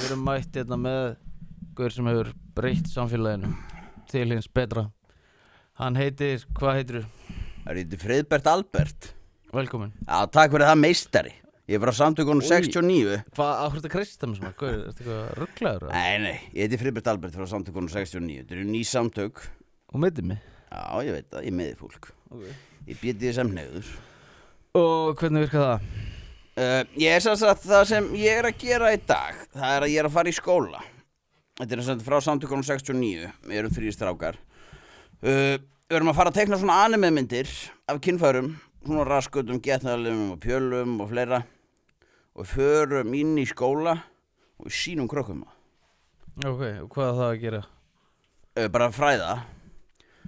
erum mætt hérna með gaur sem hefur breytt samfélaginu til hins betra. Hann heitir, hvað heitirðu? Það heitir Friðbert Albert. Velkomin. Já, takk fyrir það meistari. Ég er frá samtökunum 69. Hvað, áhrifst að kreista mig svona? Gaur, ertu eitthvað rugglaður? Nei, ég heiti Friðbert Albert frá samtökunum 69. Þetta eru ný samtök. Og meiddi mig? Já, ég veit það, ég meði fólk. Okay. Ég býti þess hneigður. Og hvernig virkar það? Ég er sanns að það sem ég er að gera í dag, það er að ég er að fara í skóla. Þetta er sanns frá samtökunum 69, við erum 3 strákar. Við erum að fara að teikna svona anime-myndir af kynfærum, svona raskutum, getnaðarlimum og pjölum og fleira. Og við förum inn í skóla og við sýnum krökkum það. Ok, og hvað er það að gera? Bara að fræða.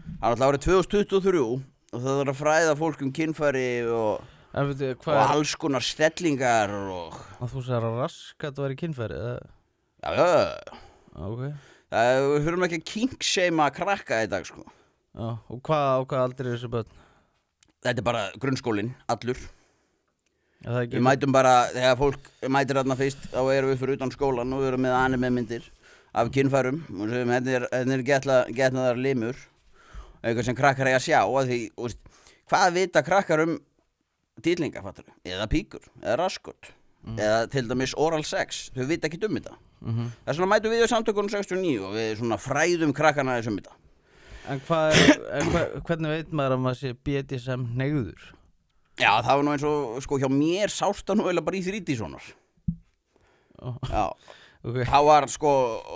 Það er alltaf árið 2023 og það er að fræða fólk kynfæri og alls konar stellingar og... Að þú segir að raskat væri kynfæri, eða? Já. Ok. Við þurfum ekki að kinkshame'a krakka í dag, sko. Já, og hvað aldrei er þessu börn? Þetta er bara grunnskólinn, allur. Ja, við mætum bara, þegar fólk mætir þarna fyrst, þá erum við fyrir utan skólan og við erum með anime-myndir af kynfærum og sem hérna er getnaðar limur, eitthvað sem krakkar eiga að sjá, að því, hvað vita krakkar dýrlinga, fattar þú? Eða píkur, eða raskot, eða til dæmis oral sex, þau vita ekki þetta. Það er svona mætum við á samtökunum 69 og við svona fræðum krakkana þessum þetta. En hvernig veit maður að maður sé BDSM hneigður? Já, það var nú eins og, sko, hjá mér sást það nú eða bara í 3D sonar. Já, okay. Það var, sko,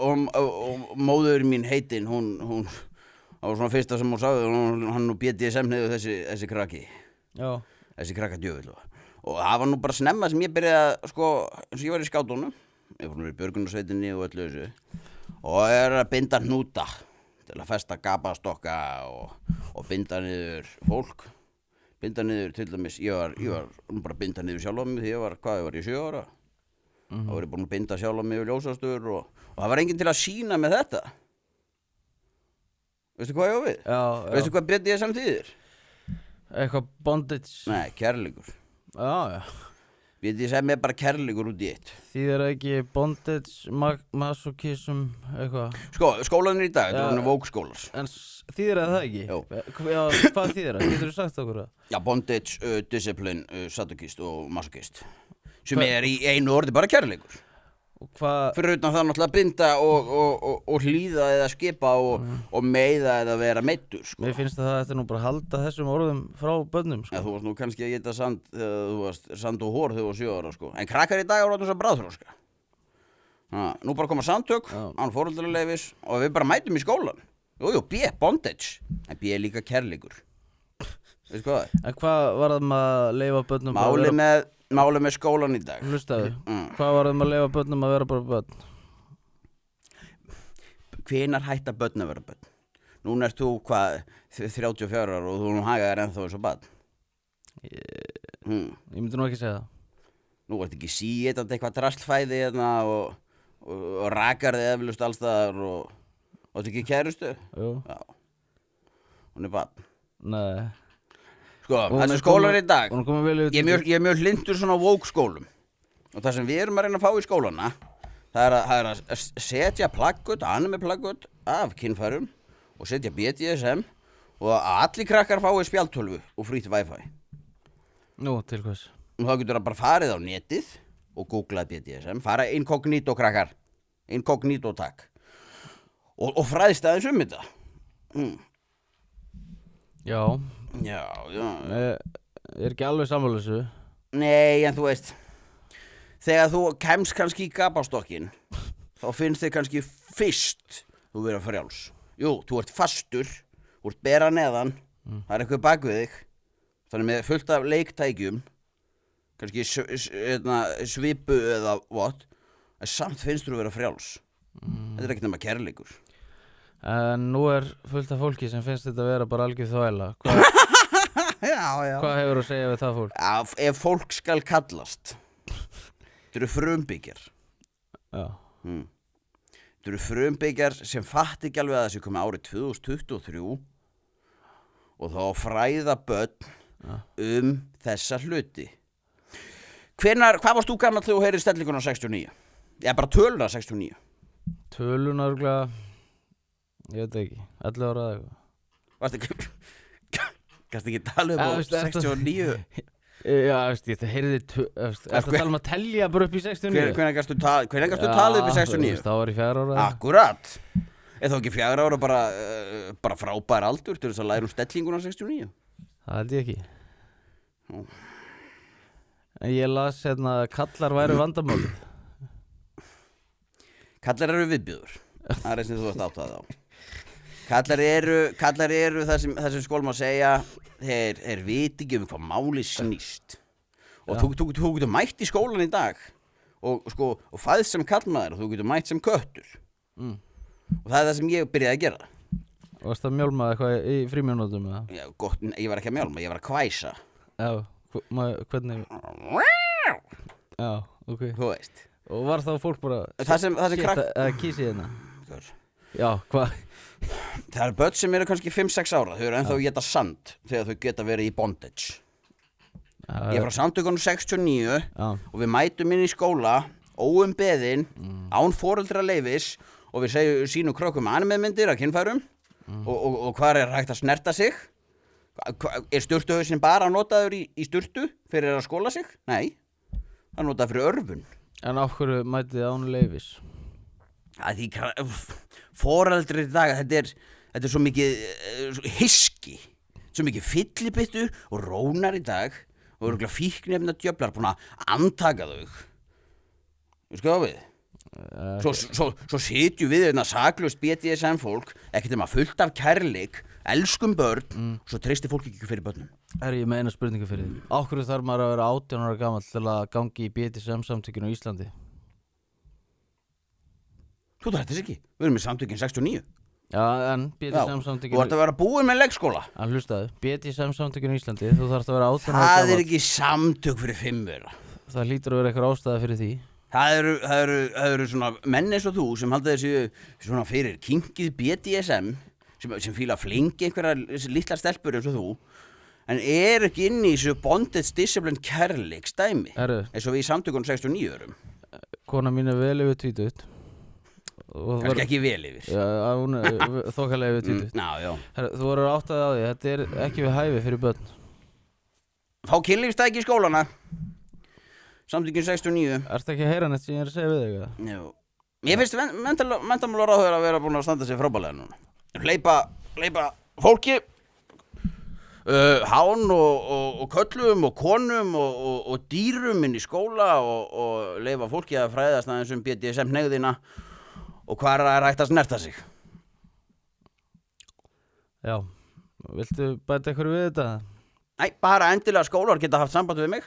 og móður mín heitin, hún það var svona fyrsta sem hún sagði, hann nú BDSM hneigður þessi krakki. Já. Þessi krakka djöfull. Og það var nú bara snemma sem ég byrjaði, sko, eins og ég var í skátunum, ég var nú í björgunarsveitinni og öllu þessu, og er að binda hnúta til að festa gapastokka og binda niður fólk. Binda niður, til dæmis, ég var bara að binda niður sjálf á mig því ég var í 7 ára. Þá var ég búinn að binda sjálf á mig við ljósastur og það var enginn til að sýna með þetta. Veistu hvað ég á við? Já. Veistu hvað BDSM þýðir? Eitthvað bondage? Nei, kærleikur. Já. BDSM er bara kærleikur út í eitt. Þýðir ekki bondage, masochism, eitthvað? Sko, skólanir í dag, þetta er woke skólar. En þýðir það ekki? Jó. Já, hvað þýðir það? Getur þú sagt okkur það? Já, bondage, discipline, sadochist og masochist. Sem er í einu orði bara kærleikur. Og hvað? Fyrir utan það náttúrulega binda og hlýða eða skipa og meiða eða vera meiddur, sko. Mér finnst að það eftir nú bara að halda þessum orðum frá börnum, sko. Já, þú varst nú kannski að geta sand þegar þú varst sand og hór þegar þú var 7 ára, sko. En krakkar í dag eru þess að bráðþroska. Nú bara koma samtök, án foreldraleyfis og við bara mætum í skólan. Jú, B, bondage. En B er líka kærleikur. Veistu hvað það er? En hvað var það með að leyfa börnum Málið með skólan í dag. Hlustaðu, hvað var það með að leyfa börnum að vera bara börn? Hvenær hætta börn að vera börn? Núna ert þú, 34 ára og þú hagaðir ennþá eins og barn. Ég myndi nú ekki segja það. Nú ert ekki síðan eitthvað drastlfæði hérna og rakar þig eflaust allstaðar og ert ekki kærustu? Jú. Já. Hún er barn. Nei. Sko, þessi skólar í dag, ég er mjög hlindur svona woke skólum og það sem við erum að reyna að fá í skólana það er að setja plaggöt, anime-plaggöt af kynfærum og setja BDSM og að allir krakkar fái spjaldtölvu og frýtt Wi-Fi. Nú, til hvers? Og þá getur það bara farið á netið og googlað BDSM, fara inkognito krakkar, inkognito takk og fræðst aðeins þetta. Já. Já. Er ekki alveg sammála þessu? Nei, en þú veist, þegar þú kemst kannski í gapastokkin, þá finnst þið kannski fyrst þú vera frjáls. Jú, þú ert fastur, þú ert bera neðan, það er eitthvað bak við þig, þannig með fullt af leiktækjum, kannski svipu eða what, en samt finnst þú vera frjáls. Þetta er ekkert nema kærleikur. En nú er fullt af fólki sem finnst þetta að vera bara algjör þvæla. Já. Hvað hefur að segja við það fólk? Já, ef fólk skal kallast. Þetta eru frumbyggjar. Já. Þetta eru frumbyggjar sem fatt ekki alveg að þessi komið árið 2023 og þá fræða börn þessa hluti. Hvað varst þú gamall þegar þú heyrir stellinguna á 69? Ég er bara töluna 69. Töluna örgulega, ég veit ekki, 11 ára eða eitthvað. Varstu ekki, kannski ekki tala um á 69? Já, ég heyrði, eftir að tala um að telja bara upp í 69. Hvenær gæstu talið upp í 69? Það var í 4 ára. Akkurat. Er þá ekki 4 ára bara frábær aldur til þess að læra stellinguna 69? Það held ég ekki. En ég las hérna að kallar væru vandamálið. Kallar eru viðbjöður. Það er sem þú ert áttað á. Kallar eru það sem skólum að segja, þeir viti ekki hvað máli snýst. Og þú getur mætt í skólan í dag og fæðst sem kallmaður og þú getur mætt sem köttur. Og það er það sem ég byrjaði að gera. Varst það að mjálma eitthvað í frímínútum eða? Já, gott, ég var ekki að mjálma, ég var að hvæsa. Já, hvernig? Já, ok. Þú veist. Og var þá fólk bara það sem kísið hérna? Já, hvað? Það eru börn sem eru kannski 5-6 ára, þau eru ennþá að geta sand þegar þau geta verið í bondage. Ég er frá Samtökunum 69 og við mætum inn í skóla, óumbeðin, án foreldraleyfis og við sýnum krökkum animemyndir af kynfærum og hvar er hægt að snerta sig. Er sturtuhausinn bara notaður í sturtu fyrir að skóla sig? Nei, það er notaður fyrir örfun. En af hverju mætið þið án leyfis? Foreldrar í dag, þetta er svo mikið hyski, svo mikið fyllibittur og rónar í dag og eru fíkniefna djöflar búin að antaka þau. Þú skoða við? Svo sitjum við hérna saklaust BDSM fólk, ekkert fullt af kærleik, elskum börn, svo treystir fólk ekki fyrir börnum. Ég með eina spurningu fyrir þig. Af hverju þarf maður að vera 18 ára gamall til að gangi í BDSM samtökinu í Íslandi? Þú þarf þess ekki, við erum í samtökin 69. Já, en BDSM samtökinu... Þú þarf að vera búin með leikskóla. En hlustaðu, BDSM samtökinu í Íslandi, þú þarf að vera 18 ára gamall. Það er ekki samtök fyrir 5 vera. Það hlýtur að vera eitthvað ástæða fyrir því. Það eru svona menn eins og þú sem halda þessu svona fyrir kinkið BDSM sem fíla flingi einhverja litlar stelpur eins og þú en ekki inn í þessu bondage discipline kærleiks dæmi eins og við í samtökunum 69 erum. Kona mín er vel yfir 20. Kannski ekki vel yfir. Já, hún er þokkalega yfir 20. Já. Þú voru áttað á því, þetta er ekki við hæfi fyrir börn. Fá kynlífstæki í skólana. Samtökin 69. Ertu ekki að heyra neitt sem ég er að segja við þig? Jú. Mér finnst menntamálaráðherra að vera búin að standa sig frábærlega núna. Hleypa fólki, hán og köllum og konum og dýrum inn í skóla og leyfa fólki að fræðast aðeins BDSM hneigðina og hvar er hægt að snerta sig. Já, viltu bæta eitthvað við þetta? Nei, bara endilega skólar geta haft samband við mig.